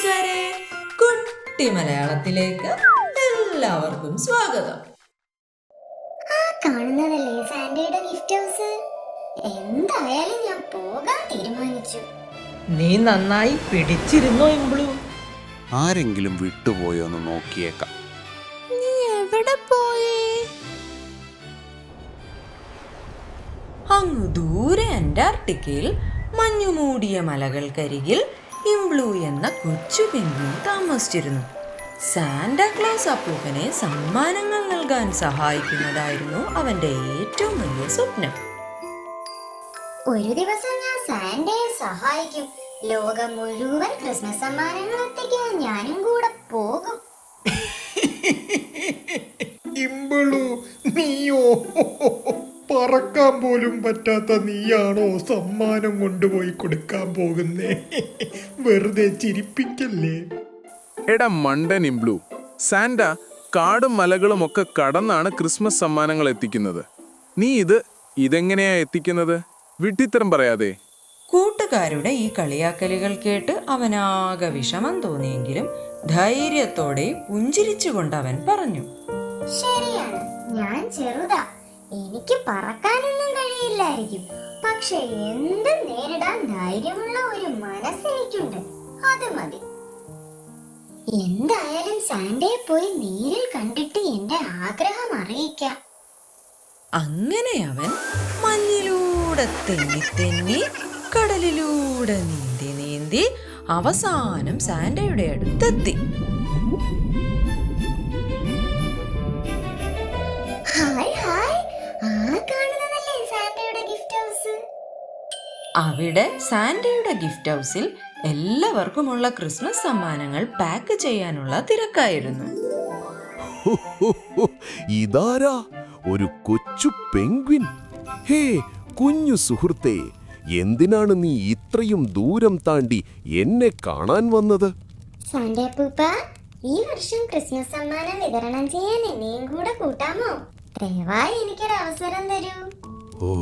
കൂട്ടുകാരെ, കുട്ടി മലയാളത്തിലേക്ക് എല്ലാവർക്കും സ്വാഗതം. കാണുന്നതല്ലേ സാന്റയുടെ ഗിഫ്റ്റ് ഹൗസ്? എന്തായാലും ഞാൻ പോകാൻ തീരുമാനിച്ചു. നീ നന്നായി പിടിച്ചിരുന്നോ ഇംബ്ലു? ആരെങ്കിലും വിട്ടുപോയോന്ന് നോക്കിയേക്കാം. നീ എവിടെ പോയി? അങ്ങ് ദൂരെ അന്റാർട്ടിക്കയിൽ മഞ്ഞുമൂടിയ മലകൾക്കരികിൽ ഇംബ്ലു എന്ന കൊച്ചു പെൻഗ്വിൻ താമസിച്ചിരുന്നു. സാന്റാക്ലോസ് അപ്പൂപ്പനെ സമ്മാനങ്ങൾ നൽകാൻ സഹായിക്കുന്നതായിരുന്നു അവന്റെ ഏറ്റവും വലിയ സ്വപ്നം. ഒരു ദിവസം ഞാൻ സാന്റയെ സഹായിക്കും. ലോകം മുഴുവൻ ക്രിസ്മസ് സമ്മാനങ്ങൾ എത്തിക്കാൻ ഞാനും കൂടെ പോകും. ഇംബിളു, നീയോ? പറക്കാൻ പോലും പറ്റാത്ത നീയാണോ സമ്മാനം കൊണ്ടുപോയി കൊടുക്കാൻ പോകുന്നേ? വെറുതെ ചിരിപ്പിക്കല്ലേ. എടാ മണ്ടൻ ഇംബ്ലു, സാന്റ കാടും മലകളും ഒക്കെ കടന്നാണ് ക്രിസ്മസ് സമ്മാനങ്ങൾ എത്തിക്കുന്നത്. നീ ഇതെങ്ങനെയാ എത്തിക്കുന്നത്? വിഡ്ഢിത്തരം പറയാതെ. കൂട്ടുകാരുടെ ഈ കളിയാക്കലുകൾ കേട്ട് അവനാകെ വിഷമം തോന്നിയെങ്കിലും ധൈര്യത്തോടെ പുഞ്ചിരിച്ചുകൊണ്ട് അവൻ പറഞ്ഞു, ശരിയാണ്, ഞാൻ ചെറുതാ, എനിക്ക് പറക്കാനൊന്നും കഴിയില്ലായിരിക്കും. പക്ഷെ എന്തും നേരിടാൻ ധൈര്യമുള്ള ഒരു മനസ്സെനിക്കുണ്ട്. അത് മതി. എന്തായാലും സാന്റയെ പോയി നേരിൽ കണ്ടിട്ട് എന്റെ ആഗ്രഹം അറിയിക്കാം. അങ്ങനെ അവൻ മഞ്ഞിലൂടെ തെന്നി തെന്നി കടലിലൂടെ നീന്തി നീന്തി അവസാനം സാന്റയുടെ അടുത്തെത്തി. ഹായ് ഹായ്, കാണുന്നതല്ലേ സാന്റയുടെ ഗിഫ്റ്റ് ഹൗസ്? അവിടെ സാന്റയുടെ ഗിഫ്റ്റ് ഹൗസിൽ എല്ലാവർക്കുമുള്ള ക്രിസ്മസ് സമ്മാനങ്ങൾ പാക്ക് ചെയ്യാനുള്ള തിരക്കായിരുന്നു. ഇതാരാ? ഒരു കൊച്ചു പെൻഗ്വിൻ. ഹേ കുഞ്ഞു സുഹൃത്തേ, എന്തിനാണ് നീ ഇത്രയും ദൂരം താണ്ടി എന്നെ കാണാൻ വന്നത്? സാന്റ പൂപ്പ, ഈ വർഷം ക്രിസ്മസ് സമ്മാനം വിതരണം ചെയ്യാൻ എന്നെയും കൂടെ കൂട്ടാമോ? ദയവായി എനിക്കൊരു അവസരം തരൂ. ഓ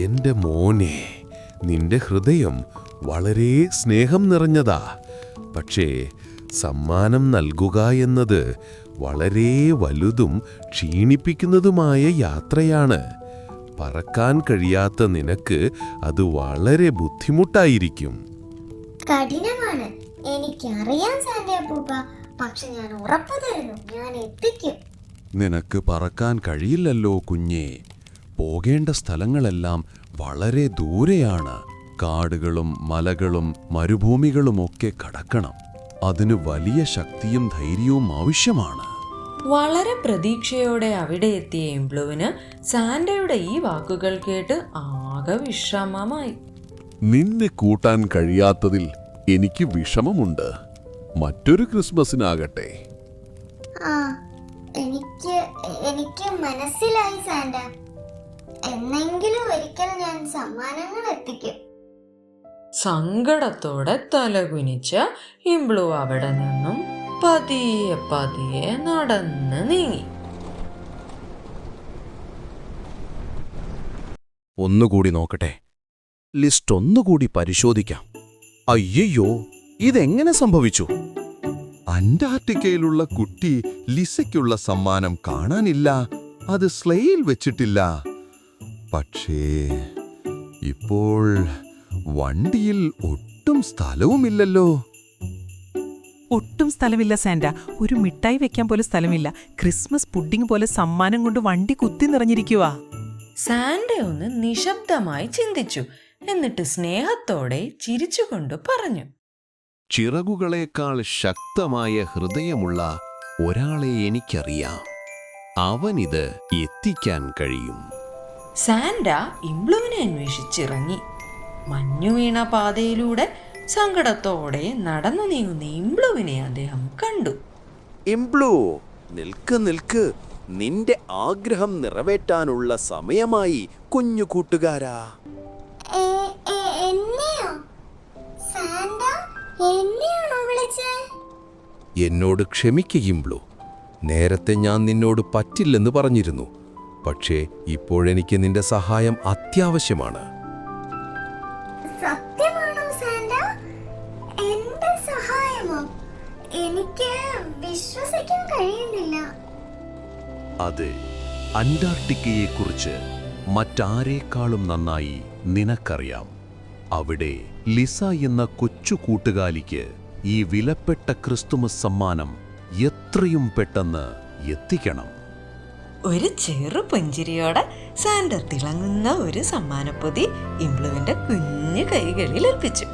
എന്റെ മോനെ, നിന്റെ ഹൃദയം വളരെ സ്നേഹം നിറഞ്ഞതാ. പക്ഷേ സമ്മാനം നൽകുക എന്നത് വളരെ വലുതും ക്ഷീണിപ്പിക്കുന്നതുമായ യാത്രയാണ്. പറക്കാൻ കഴിയാത്ത നിനക്ക് അത് വളരെ ബുദ്ധിമുട്ടായിരിക്കും. കഠിനമാണ്, എനിക്കറിയാം സാന്റ പൂപ്പ. പക്ഷെ ഞാൻ ഉറപ്പു തരുന്നു, ഞാൻ എത്തിക്കും. നിനക്ക് പറക്കാൻ കഴിയില്ലല്ലോ കുഞ്ഞേ. പോകേണ്ട സ്ഥലങ്ങളെല്ലാം വളരെ ദൂരെയാണ്. കാടുകളും മലകളും മരുഭൂമികളുമൊക്കെ കടക്കണം. അതിന് വലിയ ശക്തിയും ധൈര്യവും ആവശ്യമാണ്. വളരെ പ്രതീക്ഷയോടെ അവിടെ എത്തിയ ഇംബ്ലുവിന് സാന്റയുടെ ഈ വാക്കുകൾ കേട്ട് ആകെ വിഷമമായി. നിന്നെ കൂട്ടാൻ കഴിയാത്തതിൽ എനിക്ക് വിഷമമുണ്ട്. മറ്റൊരു ക്രിസ്മസിനാകട്ടെ. ആ, എനിക്ക് മനസ്സിലായി സാന്റ. എന്നെങ്കിലും ഒരിക്കൽ ഞാൻ സമ്മാനങ്ങൾ എത്തിക്കും. സങ്കടത്തോടെ തലകുനിച്ച ഇംബ്ലു അവിടെ നിന്നും പതിയെ പതിയെ നടന്ന് നീങ്ങി. ഒന്നുകൂടി നോക്കട്ടെ. ലിസ്റ്റ് ഒന്നുകൂടി പരിശോധിക്കാം. അയ്യോ, ഇതെങ്ങനെ സംഭവിച്ചു? അന്റാർട്ടിക്കയിലുള്ള കുട്ടി ലിസയ്ക്കുള്ള സമ്മാനം കാണാനില്ല. അത് സ്ലെയിൽ വെച്ചിട്ടില്ല. പക്ഷേ ഇപ്പോൾ വണ്ടിയിൽ ഒട്ടും സ്ഥലവുമില്ലല്ലോ. ഒട്ടും സ്ഥലമില്ല സാന്റ. ഒരു മിഠായി വെക്കാൻ പോലും സ്ഥലമില്ല. ക്രിസ്മസ് പുഡിംഗ് പോലെ സമ്മാനം കൊണ്ട് വണ്ടി കുത്തി നിറഞ്ഞിരിക്കുക. സാന്റ ഒന്ന് നിശബ്ദമായി ചിന്തിച്ചു. എന്നിട്ട് സ്നേഹത്തോടെ ചിരിച്ചുകൊണ്ട് പറഞ്ഞു, ചിറകുകളേക്കാൾ ശക്തമായ ഹൃദയമുള്ള ഒരാളെ എനിക്കറിയാം. അവനിത് എത്തിക്കാൻ കഴിയും. സാന്റ ഇംബ്ലുവിനെ അന്വേഷിച്ചിറങ്ങി. മഞ്ഞു വീണ പാതയിലൂടെ സങ്കടത്തോടെ നടന്നു നീങ്ങുന്ന ഇംബ്ലുവിനെ അദ്ദേഹം കണ്ടു. ഇംബ്ലു, നിൽക്ക്. നിന്റെ ആഗ്രഹം നിറവേറ്റാനുള്ള സമയമായി കുഞ്ഞു കൂട്ടുകാരാ. എന്നെയോ? സാന്റ എന്നെയാണോ വിളിച്ചേ? എന്നോട് ക്ഷമിക്കുകയുംബ്ലു. നേരത്തെ ഞാൻ നിന്നോട് പറ്റില്ലെന്ന് പറഞ്ഞിരുന്നു. പക്ഷേ ഇപ്പോഴെനിക്ക് നിന്റെ സഹായം അത്യാവശ്യമാണ്. സത്യമാണോ സാന്റ? എന്റെ സഹായം? എനിക്ക് വിശ്വസിക്കാൻ കഴിയുന്നില്ല. അതെ, അന്റാർട്ടിക്കയെക്കുറിച്ച് മറ്റാരേക്കാളും നന്നായി നിനക്കറിയാം. അവിടെ ലിസ എന്ന കൊച്ചു കൂട്ടുകാലിക്ക് ഈ വിലപ്പെട്ട ക്രിസ്തുമസ് സമ്മാനം എത്രയും പെട്ടെന്ന് എത്തിക്കണം. ഒരു ചെറു പുഞ്ചിരിയോടെ സാന്റ തിളങ്ങുന്ന ഒരു സമ്മാനപ്പൊതി ഇംബ്ലുവിന്റെ കുഞ്ഞു കൈകളിൽ ഏൽപ്പിച്ചു.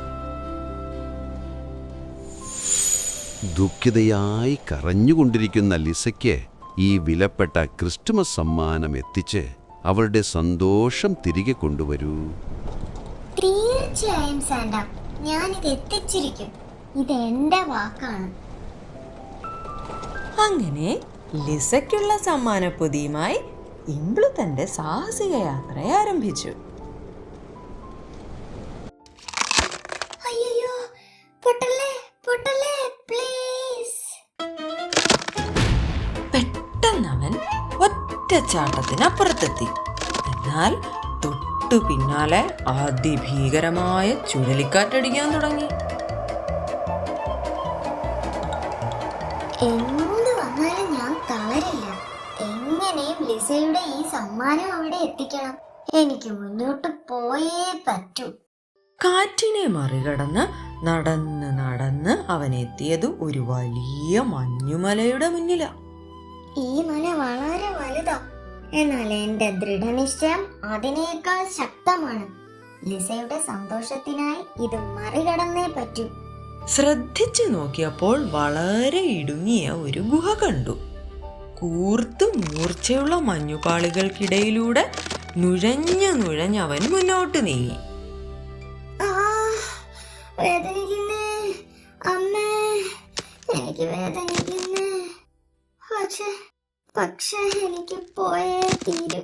ദുഃഖിതയായി കരഞ്ഞുകൊണ്ടിരിക്കുന്ന ലിസയ്ക്ക് ഈ വിലപ്പെട്ട ക്രിസ്തുമസ് സമ്മാനം എത്തിച്ച് അവളുടെ സന്തോഷം തിരികെ കൊണ്ടുവരൂ. തീർച്ചയായും സാന്റ, ഞാനിത് എത്തിച്ചിരിക്കും. ഇത് എന്റെ വാക്കാണ്. അങ്ങനെ ലിസയ്ക്കുള്ള സമ്മാനപ്പൊതിയുമായി ഇംബ്ലു തന്റെ സാഹസിക യാത്ര ആരംഭിച്ചു. അയ്യോ, പൊട്ടല്ലേ പൊട്ടല്ലേ പ്ലീസ്. പെട്ടെന്ന് അവൻ ഒറ്റച്ചാട്ടത്തിനപ്പുറത്തെത്തി. എന്നാൽ തൊട്ടു പിന്നാലെ അതിഭീകരമായ ചുഴലിക്കാറ്റടിക്കാൻ തുടങ്ങി. എന്ത് വന്നാലും ഞാൻ തളരില്ല. എങ്ങനെയും ലിസയുടെ ഈ സമ്മാനം അവിടെ എത്തിക്കണം. എനിക്ക് മുന്നോട്ട് പോയേ പറ്റൂ. കാറ്റിനെ മറികടന്ന് നടന്ന് നടന്ന് അവൻ എത്തിയത് ഒരു വലിയ മഞ്ഞുമലയുടെ മുന്നിലാ. ഈ മല വളരെ വലുതാ, എന്നാൽ എന്റെ ദൃഢനിശ്ചയം അതിനേക്കാൾ ശക്തമാണ്. ലിസയുടെ സന്തോഷത്തിനായി ഇത് മറികടന്നേ പറ്റൂ. ശ്രദ്ധിച്ചു നോക്കിയപ്പോൾ വളരെ ഇടുങ്ങിയ ഒരു ഗുഹ കണ്ടു. കൂർത്തു മൂർച്ചയുള്ള മഞ്ഞുപാളികൾക്കിടയിലൂടെ നുഴഞ്ഞ് അവൻ മുന്നോട്ട് നീങ്ങി. ആ, വേദനിക്കുന്നേ അമ്മേ, എനിക്ക് വേദനിക്കുന്നേ. പക്ഷേ എനിക്ക് പോയേ തീരും.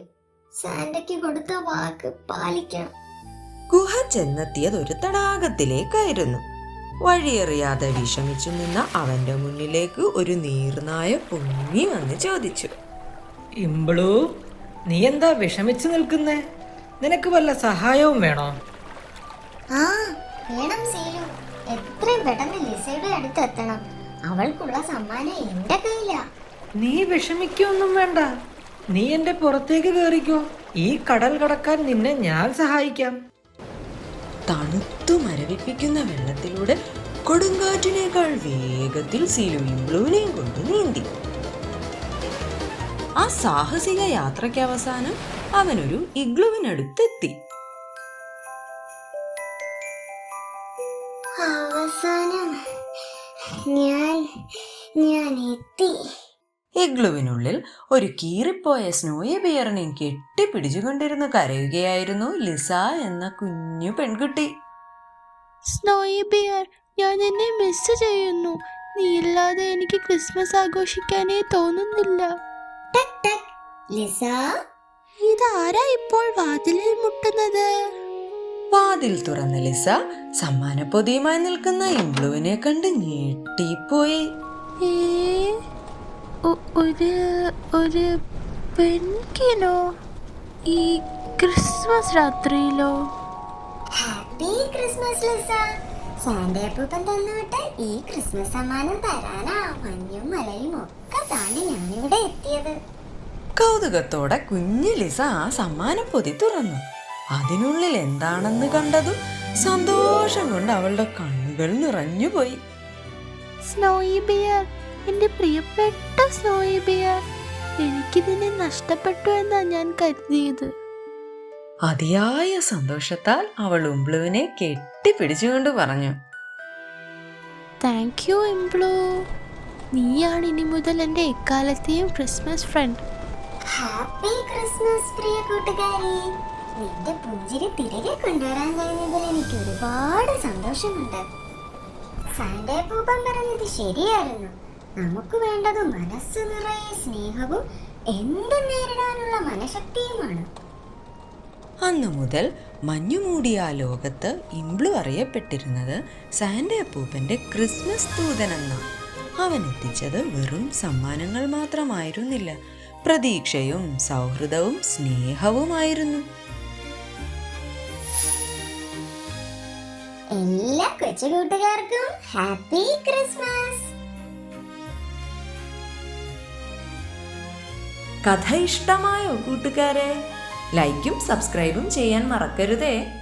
സാന്റയ്ക്ക് കൊടുത്ത വാക്ക് പാലിക്കണം. ഗുഹ ചെന്നെത്തിയത് ഒരു തടാകത്തിലേക്കായിരുന്നു. വഴിയറിയാതെ വിഷമിച്ചു നിന്ന അവന്റെ മുന്നിലേക്ക് ഒരു നീർനായ പൊങ്ങി വന്ന് ചോദിച്ചു. ഇംബ്ലു, നീ എന്താ വിഷമിച്ചു നിൽക്കുന്നേ? നിനക്ക് വല്ല സഹായവും വേണോ? ആ, വേണം സീലു. എത്രയും പെട്ടെന്ന് ലിസയുടെ അടുത്തെത്തണം. അവൾക്കുള്ള സമ്മാനം എന്റെ കയ്യിലാ. നീ വിഷമിക്കൊന്നും വേണ്ട. നീ എന്റെ പുറത്തേക്ക് കയറിക്കോ. ഈ കടൽ കടക്കാൻ നിന്നെ ഞാൻ സഹായിക്കാം. തണുത്തു മരവിപ്പിക്കുന്ന വെള്ളത്തിലൂടെ കൊടുങ്കാറ്റിനേക്കാൾ വേഗത്തിൽ സീലു ഇംബ്ലുവിനെയും കൊണ്ട് നീന്തി. ആ സാഹസിക യാത്രയ്ക്ക് അവസാനം അവനൊരു ഇഗ്ലുവിനടുത്തെത്തി. അവസാനം ഞാൻ എത്തി. ഇഗ്ലുവിനുള്ളിൽ ഒരു കീറിപ്പോയ സ്നോയി ബിയറിനെ കെട്ടിപ്പിടിച്ചുകൊണ്ടിരുന്ന് കരയുകയായിരുന്നു ലിസ എന്ന കുഞ്ഞു പെൺകുട്ടി. സ്നോയി ബിയർ, ഞാൻ നിന്നെ മിസ് ചെയ്യുന്നു. നീ ഇല്ലാതെ എനിക്ക് ക്രിസ്മസ് ആഘോഷിക്കാനേ തോന്നുന്നില്ല. ടക് ടക്. ലിസ, ഇതാരാ ഇപ്പോൾ വാതിലിൽ മുട്ടുന്നത്? വാതിൽ തുറന്ന ലിസ സമ്മാനപ്പൊതിയുമായി നിൽക്കുന്ന ഇംബ്ലുവിനെ കണ്ട് ഞെട്ടിപ്പോയി. ഏ, ഒരു പെൺകിനോ ഈ ക്രിസ്മസ് രാത്രിയിലോ? Happy Christmas Lisa. സാന്റയപ്പൂപ്പൻ തന്നോട്ട് ഈ ക്രിസ്മസ് സമ്മാനം തരാനാ മഞ്ഞും മലയും ഒക്കെ താണ്ടി ഞാനിവിടെ എത്തിയത്. കൗതുകത്തോടെ കുഞ്ഞു ലിസ ആ സമ്മാനപ്പൊതി തുറന്നു. അതിനുള്ളിൽ എന്താണെന്ന് കണ്ടതും സന്തോഷം കൊണ്ട് അവളുടെ കണ്ണുകൾ നിറഞ്ഞുപോയി. സ്നോയി ബിയർ, എന്റെ പ്രിയപ്പെട്ട സ്നോയി ബിയർ, എനിക്ക് നിന്നെ നഷ്ടപ്പെട്ടു എന്നാ ഞാൻ കരുതിയത്. അതിയായ സന്തോഷത്താൽ അവൾ ഇംബ്ലുവിനെ കെട്ടിപ്പിടിച്ചുകൊണ്ട് പറഞ്ഞു. താങ്ക് യു ഇംബ്ലു. നീയാണ് ഇനി മുതൽ എൻ്റെ എക്കാലത്തെയും ക്രിസ്മസ് ഫ്രണ്ട്. ഹാപ്പി ക്രിസ്മസ് പ്രിയ കൂട്ടുകാരി. നിന്റെ പുഞ്ചിരി തിരികെ കൊണ്ടുവരാൻ കഴിഞ്ഞതിൽ എനിക്ക് ഒരുപാട് സന്തോഷമുണ്ട്. സാന്റയപ്പൂപ്പൻ പറഞ്ഞത് ശരിയായിരുന്നു. നമുക്ക് വേണ്ടത് മനസ്സ് നിറയെ സ്നേഹവും എന്തും നേരിടാനുള്ള മനഃശക്തിയുമാണ്. അന്നു മുതൽ മഞ്ഞുമൂടിയ ആ ലോകത്ത് ഇംബ്ലു അറിയപ്പെട്ടിരുന്നത് സാന്റയപ്പൂപ്പന്റെ ക്രിസ്മസ് ദൂതനെന്ന. അവൻ എത്തിച്ചത് വെറും സമ്മാനങ്ങൾ മാത്രമായിരുന്നില്ല, പ്രതീക്ഷയും സൗഹൃദവും സ്നേഹവുമായിരുന്നു. എല്ലാ കൊച്ചു കൂട്ടുകാർക്കും ഹാപ്പി ക്രിസ്മസ്. കഥ ഇഷ്ടമായോ കൂട്ടുകാരെ? ലൈക്കും സബ്സ്ക്രൈബും ചെയ്യാൻ മറക്കരുതേ.